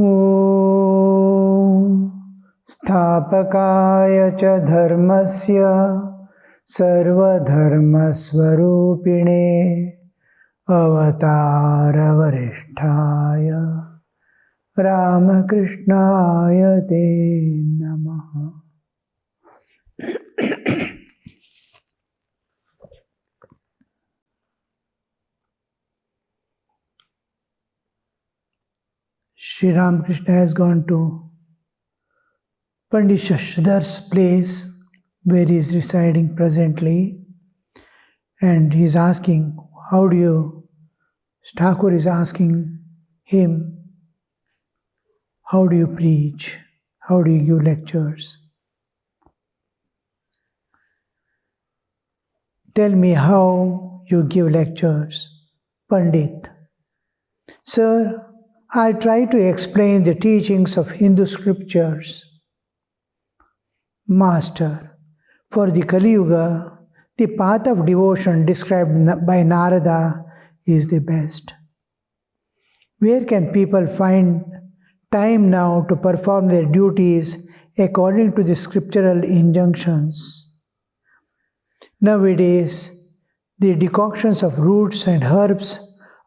Om Sthapakaya cha dharmasya sarvadharmasvarupine avatara varishtaya Ramakrishnaya te namaha. Sri Ramakrishna has gone to Pundit Shashadhar's place where he is residing presently, and he is asking, Thakur is asking him, how do you preach? How do you give lectures? Tell me how you give lectures, Pandit. Sir, I try to explain the teachings of Hindu scriptures. Master, for the Kali Yuga, the path of devotion described by Narada is the best. Where can people find time now to perform their duties according to the scriptural injunctions? Nowadays, the decoctions of roots and herbs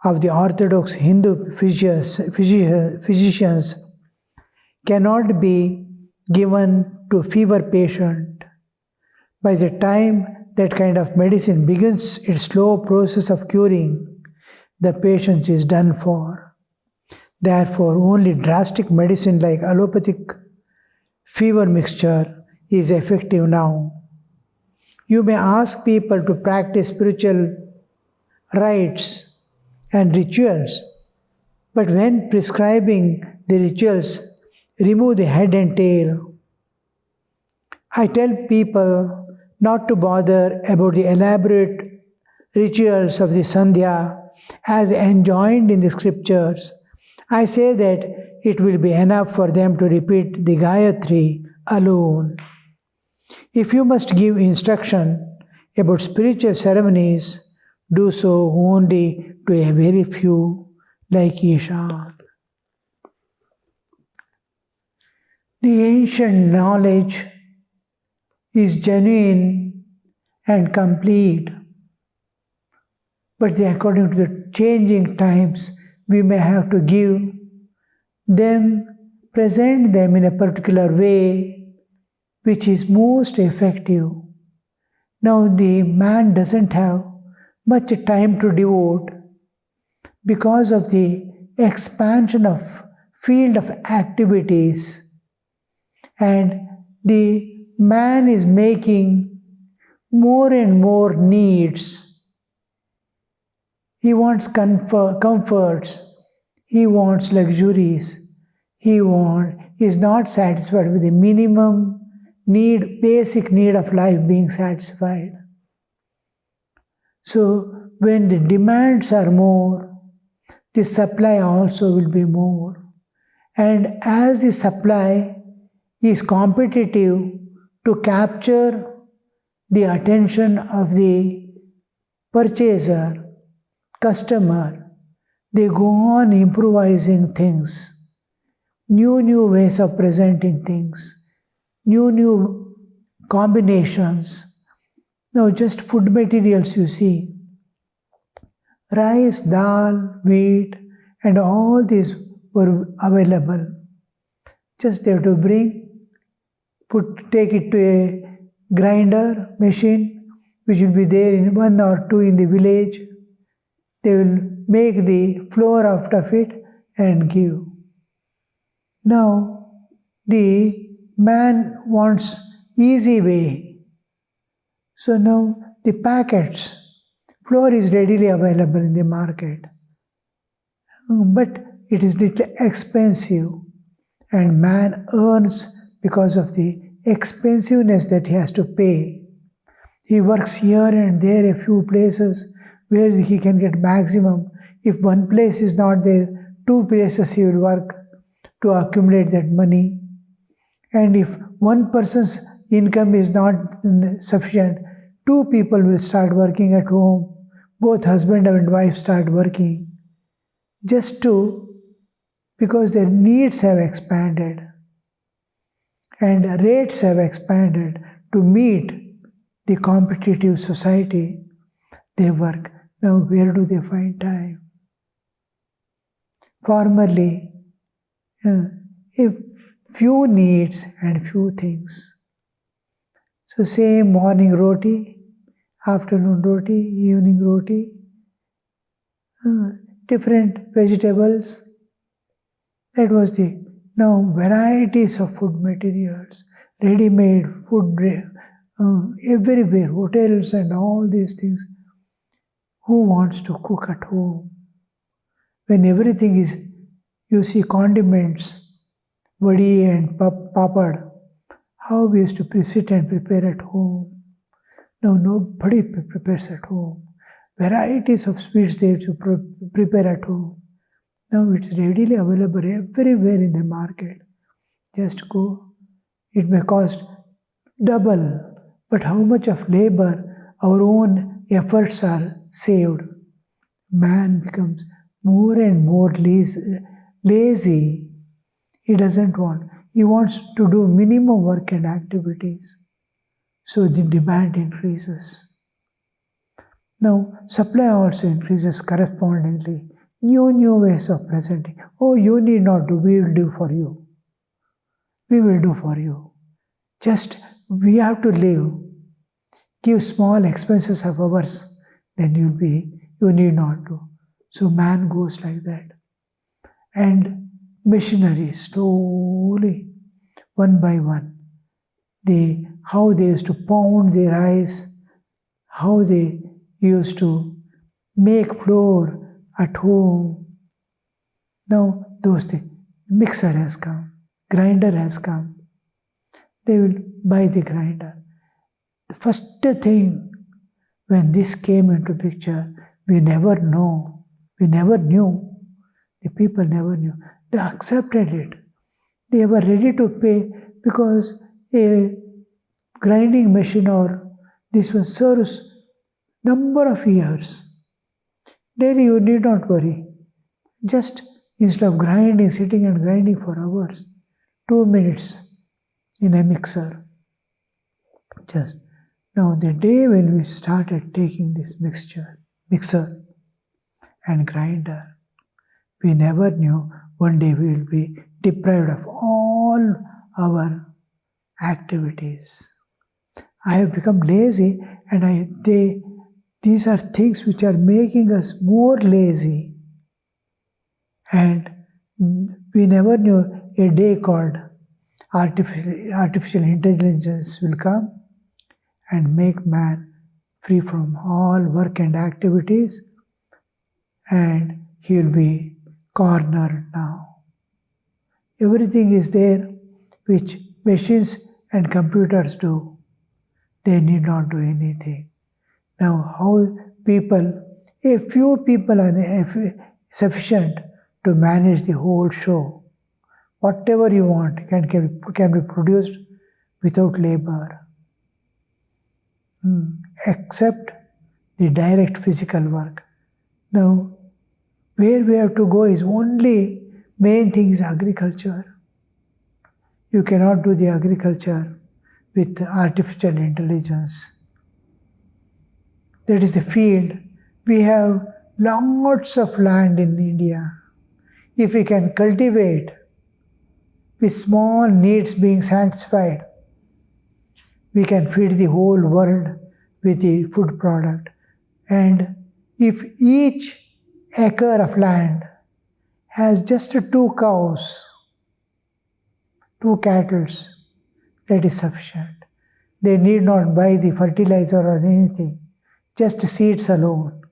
of the orthodox Hindu physicians cannot be given to a fever patient. By the time that kind of medicine begins its slow process of curing, the patient is done for. Therefore, only drastic medicine like allopathic fever mixture is effective now. You may ask people to practice spiritual rites and rituals, but when prescribing the rituals, remove the head and tail. I tell people not to bother about the elaborate rituals of the Sandhya as enjoined in the scriptures. I say that it will be enough for them to repeat the Gayatri alone. If you must give instruction about spiritual ceremonies, do so only to a very few like Ishan. The ancient knowledge is genuine and complete, but according to the changing times, we may have to give them, present them in a particular way which is most effective. Now the man doesn't have much time to devote because of the expansion of field of activities, and the man is making more and more needs. He wants comforts, he wants luxuries, he is not satisfied with the minimum need, basic need of life being satisfied. So when the demands are more, the supply also will be more. And as the supply is competitive to capture the attention of the purchaser, customer, they go on improvising things, new ways of presenting things, new combinations. Now just food materials you see, rice, dal, wheat, and all these were available. Just they have to take it to a grinder machine, which will be there in 1 or 2 in the village. They will make the flour out of it and give. Now, the man wants easy way. So now the packets, flour is readily available in the market. But it is little expensive, and man earns because of the expensiveness that he has to pay. He works here and there, a few places where he can get maximum. If one place is not there, 2 places he will work to accumulate that money. And if one person's income is not sufficient, 2 people will start working at home. Both husband and wife start working just to because their needs have expanded and rates have expanded to meet the competitive society they work. Now, where do they find time? Formerly, if few needs and few things. So, same morning roti, afternoon roti, evening roti, different vegetables. That was the now varieties of food materials, ready-made food everywhere, hotels and all these things. Who wants to cook at home? When everything is, you see condiments, vadi and papad, how we used to sit and prepare at home. Now nobody prepares at home. Varieties of sweets they have to prepare at home. Now it's readily available everywhere in the market. Just go. It may cost double, but how much of labor, our own efforts are saved. Man becomes more and more lazy. He doesn't want. He wants to do minimum work and activities. So the demand increases. Now, supply also increases correspondingly. New ways of presenting. Oh, you need not do, we will do for you. We will do for you. Just, we have to live. Give small expenses of ours, then you need not do. So man goes like that. And machinery, slowly, one by one, how they used to pound their rice, how they used to make flour at home. Now those things, mixer has come, grinder has come. They will buy the grinder. The first thing, when this came into picture, we never knew, the people never knew. They accepted it. They were ready to pay because a grinding machine or this one serves number of years. Daily you need not worry. Just instead of grinding, sitting and grinding for hours, 2 minutes in a mixer. Just now the day when we started taking this mixer and grinder, we never knew one day we will be deprived of all our activities. I have become lazy and these are things which are making us more lazy. And we never knew a day called artificial intelligence will come and make man free from all work and activities, and he will be cornered now. Everything is there which machines and computers do. They need not do anything. Now how a few people are sufficient to manage the whole show. Whatever you want can be produced without labor. Except the direct physical work. Now, where we have to go is only main thing is agriculture. You cannot do the agriculture with artificial intelligence. That is the field. We have lots of land in India. If we can cultivate with small needs being satisfied, we can feed the whole world with the food product. And if each acre of land has just 2 cows, 2 cattle, that is sufficient. They need not buy the fertilizer or anything, just seeds alone.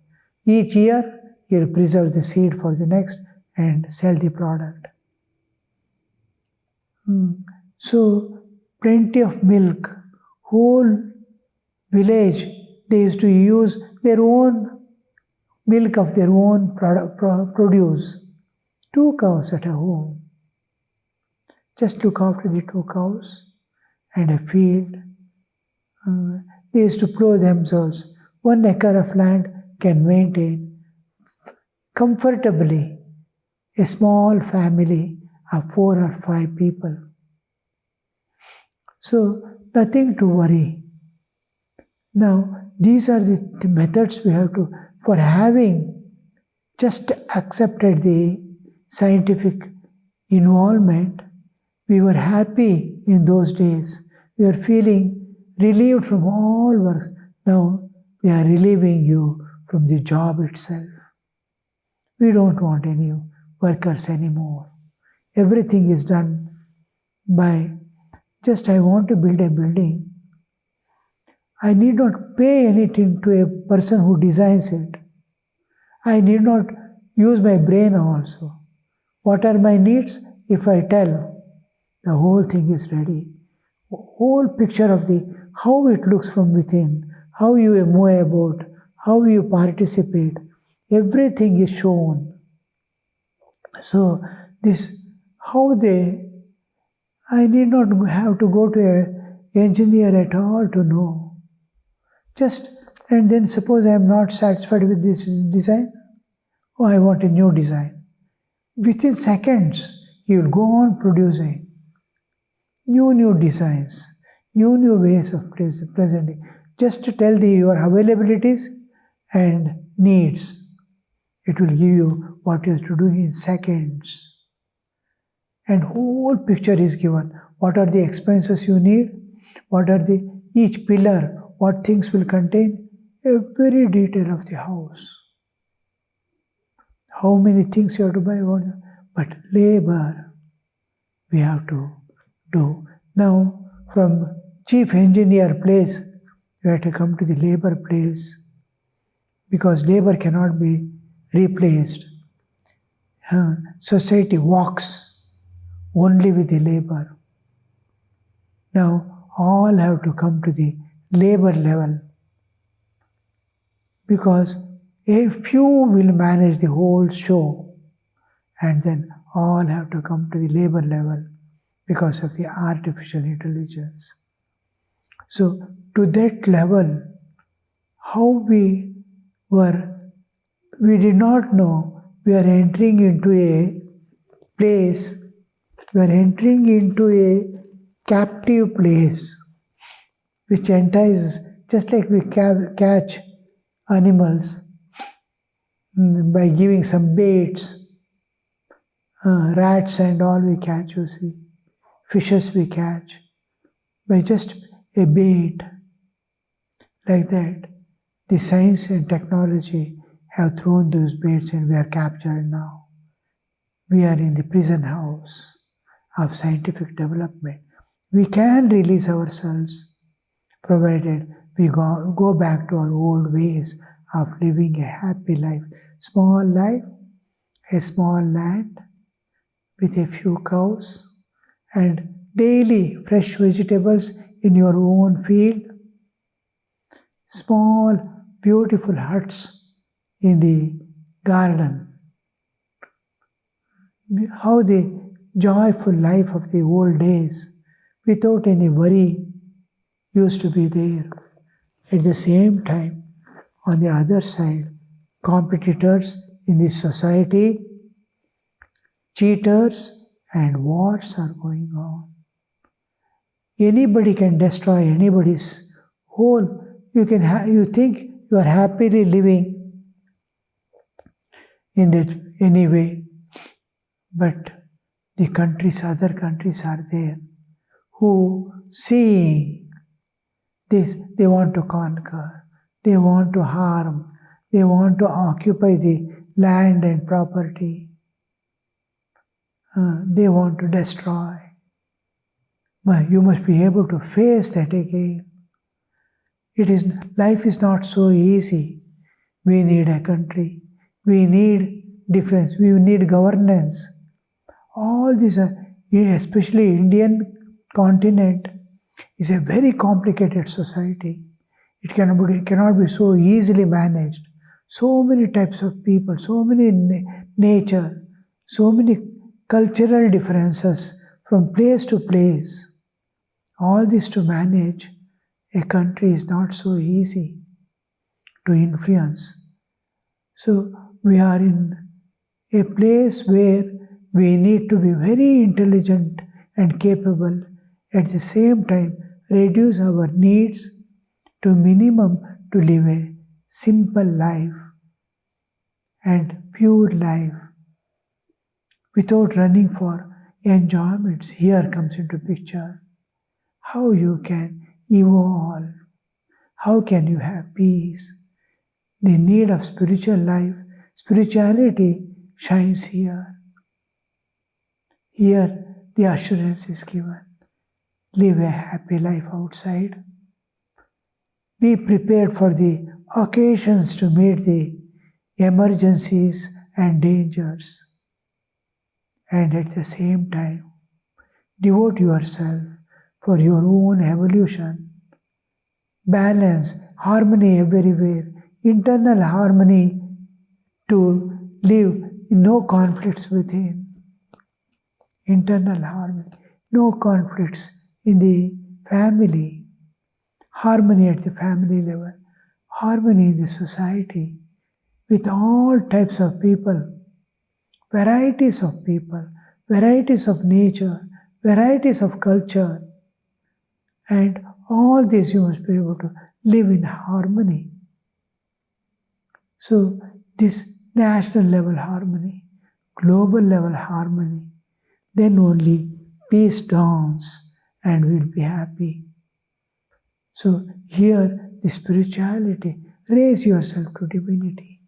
Each year, you'll preserve the seed for the next and sell the product. So, plenty of milk. Whole village, they used to use their own milk of their own produce. 2 cows at a home. Just look after the 2 cows and a field. They used to plow themselves. 1 acre of land can maintain comfortably a small family of 4 or 5 people. So nothing to worry. Now, these are the methods we have to, for having just accepted the scientific involvement, we were happy in those days. We were feeling relieved from all works. Now they are relieving you from the job itself. We don't want any workers anymore. Everything is done by just I want to build a building. I need not pay anything to a person who designs it. I need not use my brain also. What are my needs? If I tell, the whole thing is ready. Whole picture of the how it looks from within, how you move about, how you participate, everything is shown. So this how I need not have to go to an engineer at all to know. Just and then suppose I am not satisfied with this design. Oh, I want a new design. Within seconds, you will go on producing new designs, new ways of presenting. Just to tell your availabilities and needs. It will give you what you have to do in seconds. And whole picture is given. What are the expenses you need? What are each pillar? What things will contain? Every detail of the house. How many things you have to buy? But labor we have to do. Now, from chief engineer place, you have to come to the labor place because labor cannot be replaced. Society walks only with the labor. Now, all have to come to the labor level because a few will manage the whole show and then all have to come to the labor level because of the artificial intelligence. So, to that level, how we did not know we are entering into a place, we are entering into a captive place which entices, just like we catch animals by giving some baits, rats and all we catch, you see, fishes we catch by just a bait. Like that, the science and technology have thrown those baits and we are captured now. We are in the prison house of scientific development. We can release ourselves provided we go back to our old ways of living a happy life. Small life, a small land with a few cows and daily fresh vegetables in your own field. Small, beautiful huts in the garden. How the joyful life of the old days, without any worry, used to be there. At the same time, on the other side, competitors in this society, cheaters and wars are going on. Anybody can destroy anybody's whole. You think you are happily living in that any way, but the other countries are there who seeing this, they want to conquer, they want to harm, they want to occupy the land and property, they want to destroy. But you must be able to face that again. Life is not so easy. We need a country. We need defense. We need governance. All these are, especially Indian continent, is a very complicated society. It cannot be so easily managed. So many types of people, so many nature, so many cultural differences from place to place. All this to manage a country is not so easy to influence. So we are in a place where we need to be very intelligent and capable, at the same time reduce our needs to minimum to live a simple life and pure life without running for enjoyments. Here comes into picture how you can evolve, how can you have peace. The need of spiritual life, spirituality shines here. Here the assurance is given. Live a happy life outside. Be prepared for the occasions to meet the emergencies and dangers. And at the same time, devote yourself for your own evolution. Balance, harmony everywhere, internal harmony to live in no conflicts within. Internal harmony, no conflicts in the family, harmony at the family level, harmony in the society, with all types of people, varieties of people, varieties of nature, varieties of culture, and all this you must be able to live in harmony. So this national level harmony, global level harmony, then only peace dawns and we'll be happy. So here the spirituality, raise yourself to divinity.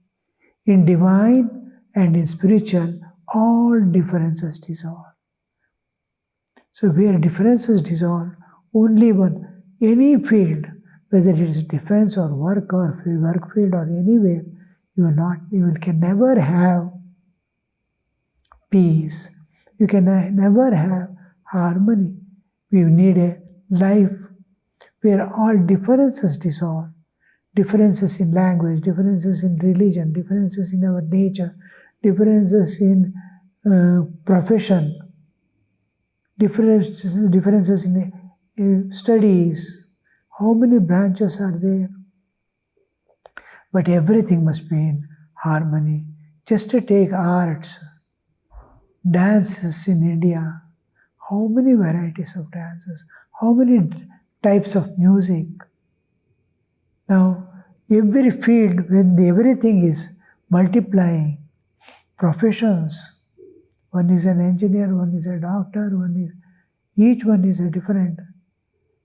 In divine and in spiritual, all differences dissolve. So where differences dissolve, only one, any field, whether it is defense or work field or anywhere, you can never have peace. You can never have harmony. We need a life where all differences dissolve. Differences in language, differences in religion, differences in our nature, differences in profession, differences in studies. How many branches are there? But everything must be in harmony. Just to take arts, dances in India, how many varieties of dances, how many types of music. Now, every field, when everything is multiplying, professions, one is an engineer, one is a doctor, each one is a different.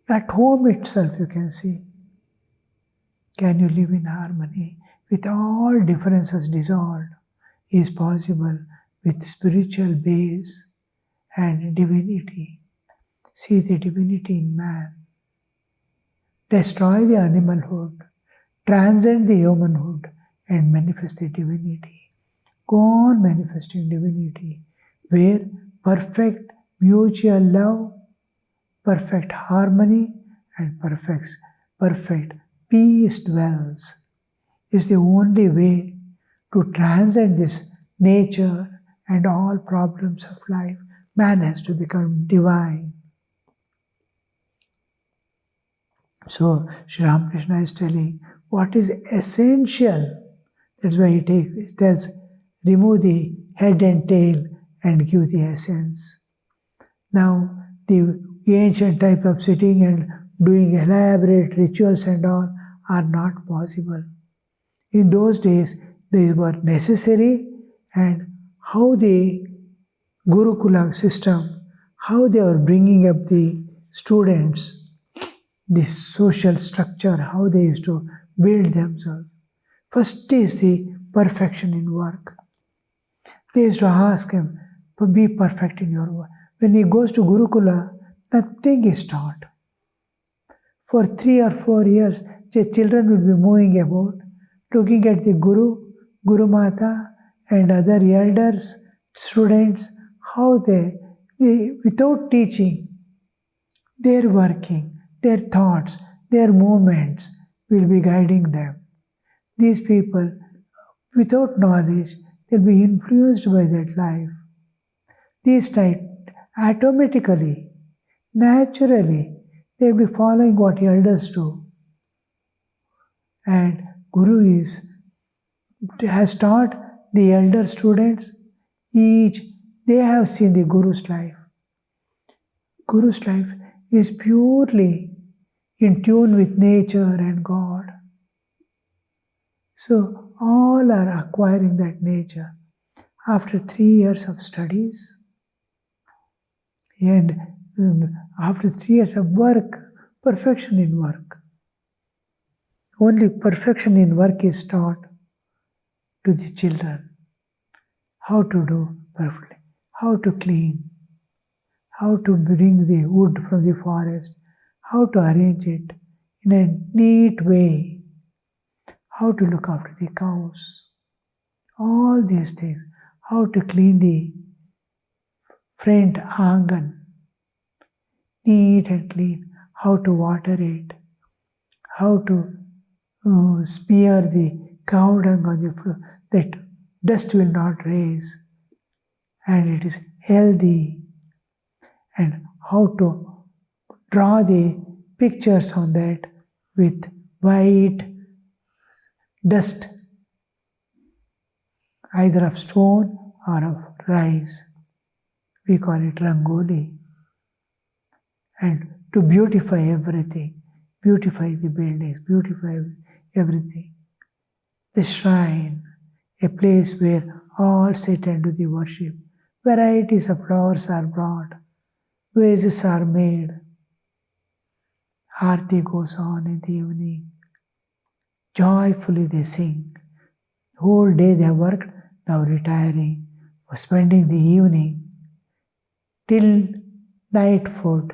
At home itself you can see. Can you live in harmony with all differences dissolved? Is possible with spiritual base and divinity. See the divinity in man. Destroy the animalhood, transcend the humanhood, and manifest the divinity. Go on manifesting divinity, where perfect mutual love, perfect harmony, and perfect peace dwells. Is the only way to transcend this nature and all problems of life. Man has to become divine. So Sri Ramakrishna is telling what is essential. That's why he tells, remove the head and tail and give the essence. Now the ancient type of sitting and doing elaborate rituals and all are not possible. In those days, they were necessary, and how the Gurukula system, how they were bringing up the students, the social structure, how they used to build themselves. First is the perfection in work. They used to ask him, be perfect in your work. When he goes to Gurukula, nothing is taught. For 3 or 4 years, the children will be moving about, looking at the Guru, Guru Mata, and other elders, students, how they without teaching, their working, their thoughts, their movements will be guiding them. These people, without knowledge, they'll be influenced by that life. These type, automatically, naturally, they'll be following what elders do. And Guru has taught the elder students Each, they have seen the Guru's life. Guru's life is purely in tune with nature and God. So all are acquiring that nature. After 3 years of studies and after 3 years of work, perfection in work. Only perfection in work is taught to the children. How to do perfectly, how to clean, how to bring the wood from the forest, how to arrange it in a neat way, how to look after the cows, all these things, how to clean the front angan, neat and clean, how to water it, how to smear the cow dung on the floor, that dust will not raise and it is healthy, and how to draw the pictures on that with white dust, either of stone or of rice. We call it rangoli. And to beautify everything, beautify the buildings, beautify everything. The shrine, a place where all sit and do the worship. Varieties of flowers are brought, vases are made. Aarti goes on in the evening. Joyfully they sing. Whole day they have worked, now retiring, for spending the evening till night food,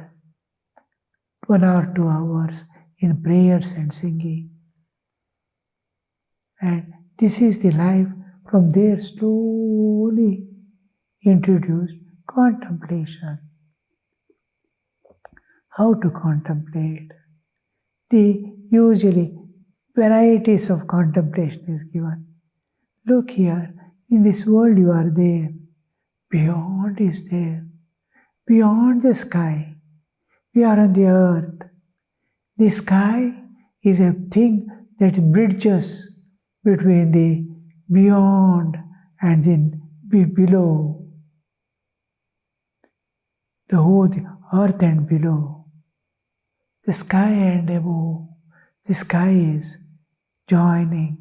1 or 2 hours in prayers and singing. And this is the life. From there slowly introduced contemplation. How to contemplate? The usually varieties of contemplation is given. Look here, in this world you are there. Beyond is there. Beyond the sky, we are on the earth. The sky is a thing that bridges between the beyond and the below. The whole the earth and below. The sky and above. The sky is joining.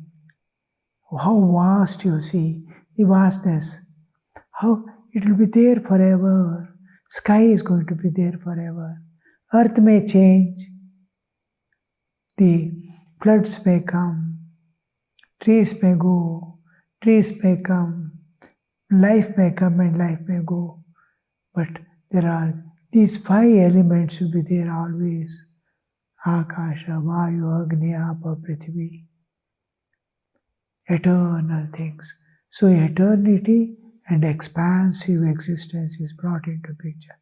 How vast you see, the vastness. How it will be there forever. Sky is going to be there forever. Earth may change. The floods may come. Trees may go. Trees may come. Life may come and life may go. But there are these 5 elements will be there always. Akasha, Vayu, Agni, Apa, Prithvi. Eternal things. So eternity and expansive existence is brought into picture.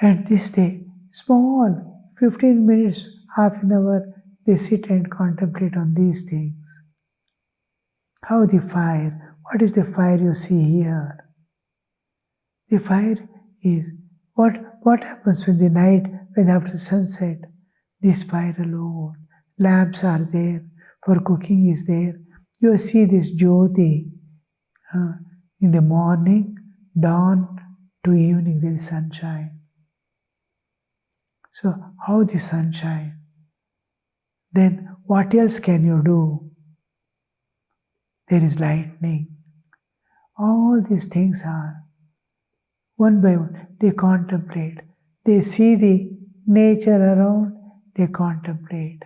And this day, small, 15 minutes, half an hour, they sit and contemplate on these things. How the fire, what is the fire you see here? The fire is, what happens when the night, when after sunset, this fire alone, lamps are there, for cooking is there. You see this jyoti in the morning, dawn to evening, there is sunshine. So how the sunshine? Then what else can you do? There is lightning. All these things are, one by one, they contemplate. They see the nature around, they contemplate.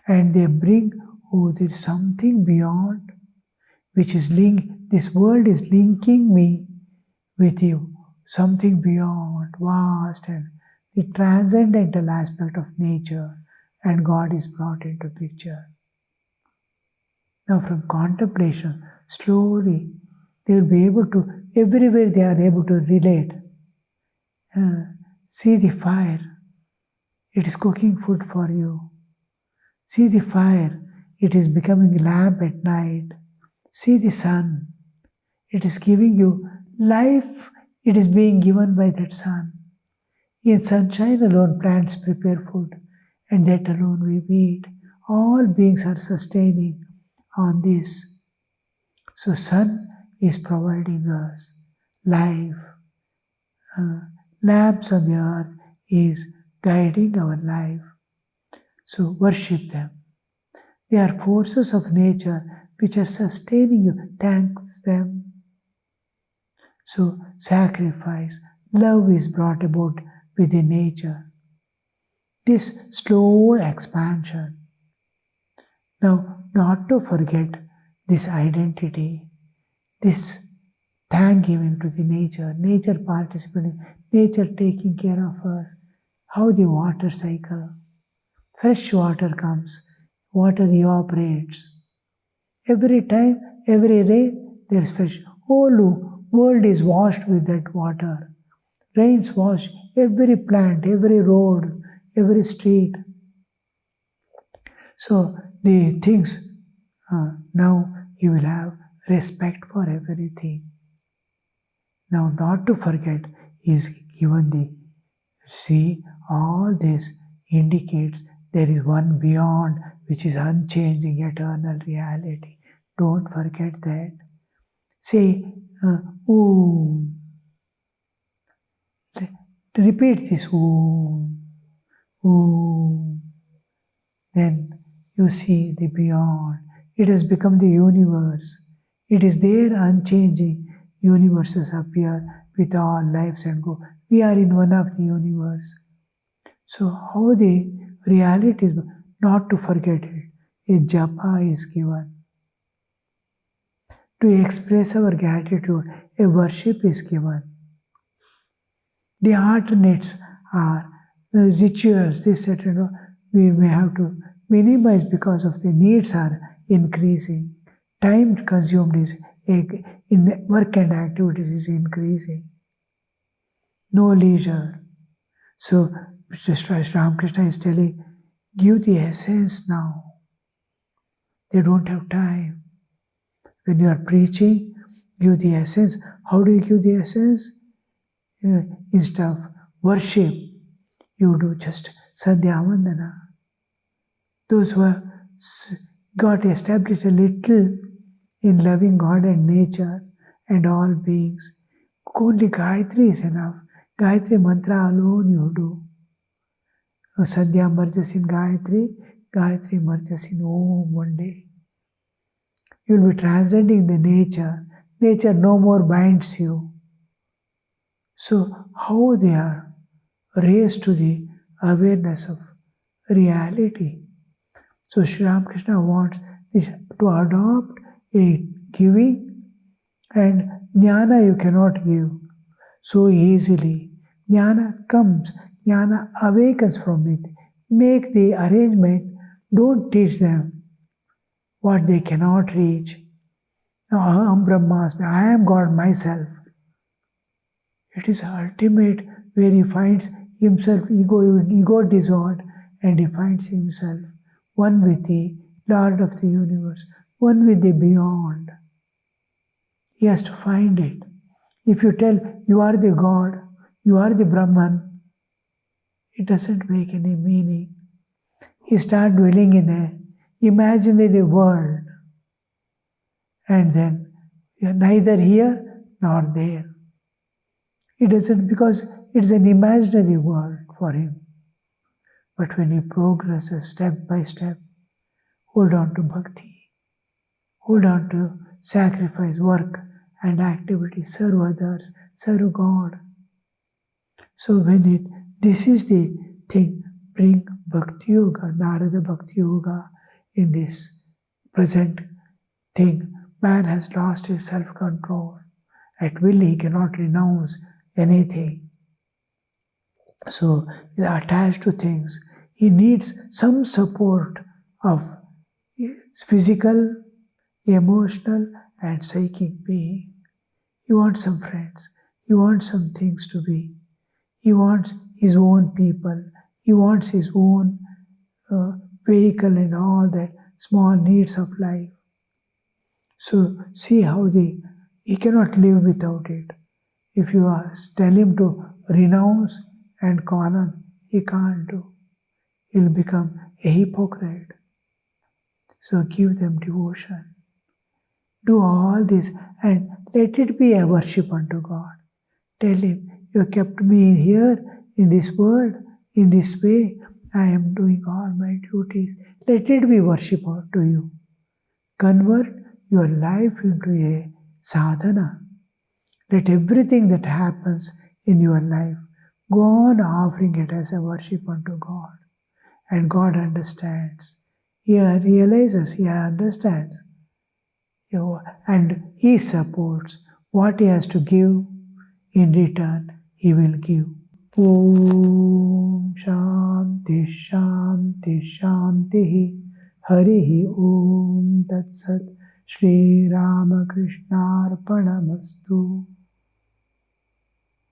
And they bring, oh, there is something beyond, which is this world is linking me with you, something beyond, vast, and the transcendental aspect of nature, and God is brought into picture. Now from contemplation, slowly, they will be able to, everywhere they are able to relate. See the fire, it is cooking food for you. See the fire, it is becoming a lamp at night. See the sun, it is giving you life, it is being given by that sun. In sunshine alone, plants prepare food, and that alone we eat. All beings are sustaining on this. So sun is providing us life. Lamps on the earth is guiding our life. So worship them. They are forces of nature which are sustaining you. Thanks them. So sacrifice, love is brought about within nature. This slow expansion. Now, not to forget this identity, this thanksgiving to the nature participating, nature taking care of us, how the water cycle, fresh water comes, water evaporates. Every time, every rain, there is fresh. Whole world is washed with that water. Rains wash every plant, every road, every street. So the things, now you will have respect for everything. Now not to forget is given the, see, all this indicates there is one beyond which is unchanging eternal reality. Don't forget that. Say, Om. Repeat this Om. Om. Then you see the beyond. It has become the universe. It is there unchanging. Universes appear with all lives and go. We are in one of the universe. So how the reality is, not to forget it. A japa is given. To express our gratitude, a worship is given. The alternates are the rituals, this, etc. We may have to minimize because of the needs are increasing. Time consumed is in work and activities is increasing. No leisure. So Ramakrishna is telling, give the essence now. They don't have time. When you are preaching, give the essence. How do you give the essence? Instead of worship, you do just Sandhya Vandana. Those who have got established a little in loving God and nature and all beings, only Gayatri is enough. Gayatri mantra alone you do. Sandhya merges in Gayatri, Gayatri merges in Om one day. You will be transcending the nature. Nature no more binds you. So how they are raised to the awareness of reality. So Sri Ramakrishna wants this to adopt a giving, and jnana you cannot give so easily. Jnana comes, jnana awakens from it. Make the arrangement, don't teach them what they cannot reach. Aham Brahmasmi, I am God myself. It is ultimate where he finds himself ego dissolved, and he finds himself one with the Lord of the universe, one with the beyond. He has to find it. If you tell you are the God, you are the Brahman, it doesn't make any meaning. He starts dwelling in an imaginary world, and then you are neither here nor there. It doesn't, because it's an imaginary world for him. But when he progresses step by step, hold on to bhakti, hold on to sacrifice, work and activity, serve others, serve God. So this is the thing, bring Bhakti Yoga, Narada Bhakti Yoga in this present thing. Man has lost his self-control. At will he cannot renounce anything. So he is attached to things. He needs some support of physical, emotional and psychic being. He wants some friends. He wants some things to be. He wants his own people. He wants his own vehicle and all that small needs of life. So see how he cannot live without it. If you tell him to renounce and call on, he can't do. He'll become a hypocrite. So give them devotion. Do all this and let it be a worship unto God. Tell Him, you have kept me here in this world, in this way. I am doing all my duties. Let it be worship unto you. Convert your life into a sadhana. Let everything that happens in your life go on offering it as a worship unto God. And God understands. He realizes, He understands. And He supports what He has to give. In return, He will give. Om Shanti Shanti Shanti Harihi Om Tat Sat Shri Ramakrishna Arpanamastu.